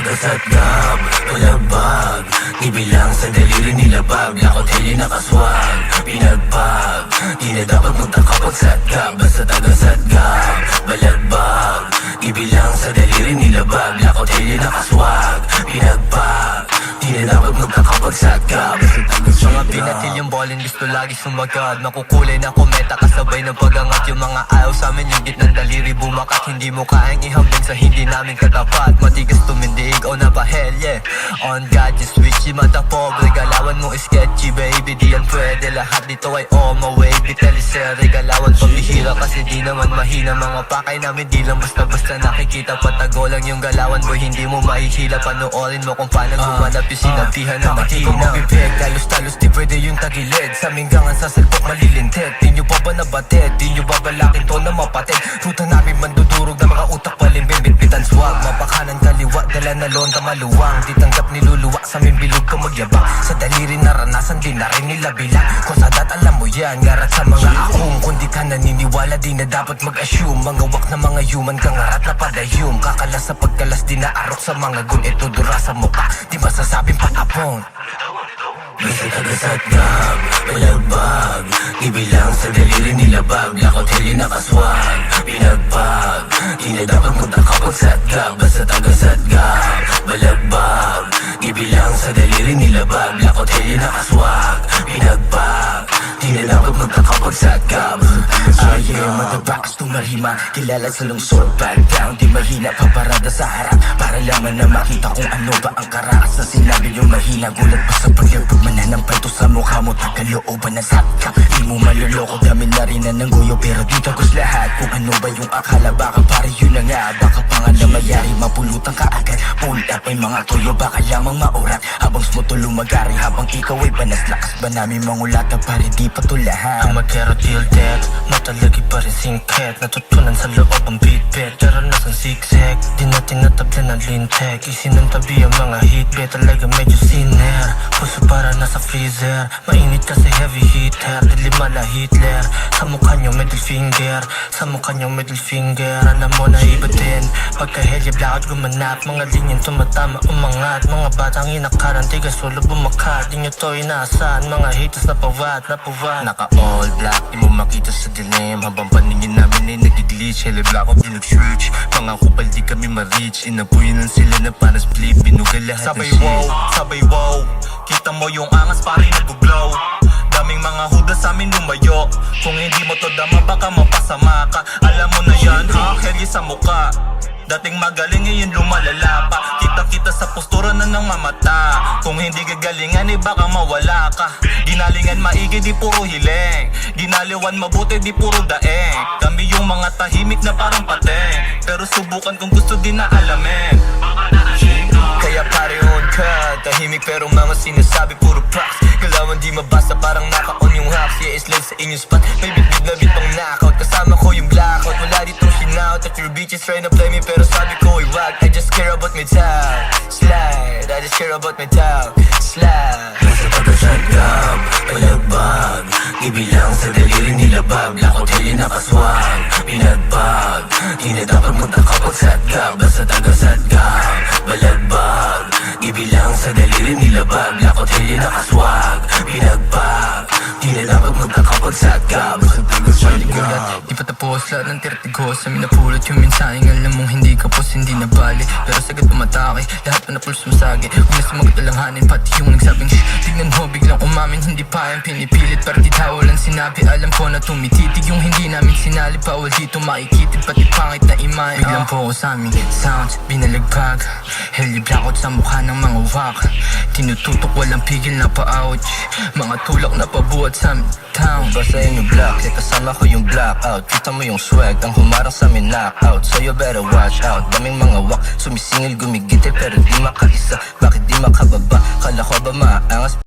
Tagasatgab, palabag, ibilang sa daliri nilabag. Lakot hili nakaswag, pinagpag, di na dapat magtakapagsatgab. Basta tagasatgab, balagbag, ibilang sa daliri nilabag. Lakot hili nakaswag, pinagpag, di na dapat magtakapagsatgab. Basta tagasatgab. Mga pinatil yung ballin, gusto lagi sumagad. Makukulay na kometa kasabay ng pagangat. Yung mga ayaw sa amin, yung gitnang daliri bumakat. Hindi mo kaang ihambing sa hindi namin katapat. Matigas tumindig o napahel, yeah. On God, just switchy, mata pobre. Galawan mo sketchy, baby, di yan pwede. Lahat dito ay on my way, di teleserye. Galawan pambihira kasi di naman mahina. Mga pakay namin di lang basta-basta nakikita. Patago lang yung galawan, boy, hindi mo mahihila. Panoorin mo kung paano gumanap yung sinabihan na mahina. Bibig, talos-talos, di pwede yung tagilid. Sa minggangan sa salpok malilintit. Di nyo pa ba nabatid? Di nyo ba balakin to na mapatid? Ruta namin mandudurog na mga utak palimbing. Bitbitan swag, mapakanan kaliwa, dala na lonta maluwang. Di tanggap niluluwa sa aming bilog ka magyabang. Sa daliri naranasan din na rin nila bilang. Kung sa dat alam mo yan, ngarat sa mga akong. Kung di ka naniniwala, di na dapat mag-assume. Mga wak na mga human, kangarat na padayum. Kakalas sa pagkalas, di na arok sa mga gun. Ito dura sa mukha, di masasabing patapon. Basta tagasatgab, palabag, ibilang sa daliri nilabag. Lakot hili nakaswag, pinagpag, di na dapat magtakapagsatgab. Basta tagasatgab, balagbag, ibilang sa daliri nilabag. Lakot hili nakaswag, pinagpag, di na dapat magtakapagsatgab. Ayaw matabakas tumarima, kilala sa lungsod. Background, di mahina, paparada sa harap. Para lamang na makita kung ano ba ang karaas na sinabi yung mahina. Gulat pa sa paglabag, mananampal to sa mukha mo. Tagalooban na satka, di mo maluloko. Dami na rin na ng guyo, pero di tagos lahat. Kung ano ba yung akala, baka pare yun na nga. Baka pa nga na mayari, mapulutan ka agad. Pull up ay mga tuyo, baka lamang maurat. Habang smuto lumagari, habang ikaw ay banas. Lakas ba namin mangulata, pare di pa to lahat. Ang magkero tilted, matalagi pa rin singket. Natutunan sa loob ang beat-bet, pero nasang sigsek. Di natin natablan ng lintek, isinantabi ang mga hit-bet. Talaga medyo sinner, puso para nasa freezer. Mainit kasi heavy heater, dilima na Hitler. Sa mukha nyo middle finger, sa mukha nyo middle finger. Alam mo na iba din, pagka-helya blackout gumanap. Mga linyang tumatama, umangat. Mga batang inakaran, tigas ulo bumakat. Di nyo to inaasahan, mga haters na pawat. Naka all black, di mo makita sa dilim. Habang paningin namin ay nag-glitch, hele blackout di nag-switch. Mga kupal di kami ma-reach, inapuyinan sila na parang split. Binugal lahat sabay wow, kita mo yung angas pare nag-glow. Daming mga hudas sa amin lumayo. Kung hindi mo to dama baka mapasama ka. Alam mo na yan ha, heli sa muka. Dating magaling ngayon lumalala pa. Kita-kita sa postura na ng mamata. Kung hindi gagalingan eh baka mawala ka. Ginalingan maigi di puro hiling, ginaliwan mabuti di puro daeng. Kami yung mga tahimik na parang pateng, pero subukan kung gusto din na alamin. Kaya pare on ka, tahimik pero mga sinasabi puro props. Galawan di mabasa parang naka-on yung hacks. Yeah, slave sa inyong spot, may bitbit na bit pang knockout. Kasama ko yung blackout, wala ditong shinout. At your bitches try na play me pero sabi ko ay wag. I just care about my talk, slide. I just care about my talk, slide. Basta tagasatgab, palabag, ibilang sa daliri nilabag. Lakot hili nakaswag, pinagpag, di na dapat magtakapagsatgab. Basta tagasatgab, balagbag, ibilang sa daliri nilabag. Lakot hili nakaswag, pinagpag, di na dapat magtakapagsatgab. Basta tagasatgab. Di pa tapos lahat ng tirtigos. Amin napulot yung mensaheng alam mong hindi kapos, hindi nabali. Pero sagad pumatake, lahat pa na pulos masagi. Huwag na sumagot alanganin, pati yung nagsabing shh. Tignan mo, biglang umamin, hindi pa yan pinipilit. Pero di tayo walang sinabi, alam ko na tumititig. Yung hindi namin sinali, bawal dito makikitid. Pati pangit na imahe, biglang po sa aming sounds binalagpag. Heli blackout sa mukha ng mga wak. Tinututok walang pigil na pa-ouch. Mga tulak na pabuhat sa aming town. Basahin yung block, kaya kasama ko yung blackout. Kita mo yung swag, ang humarang sa amin knockout. So you better watch out, daming mga wak. Sumisingil gumigite pero di makaisa. Bakit di makababa, kala ko ba maangas?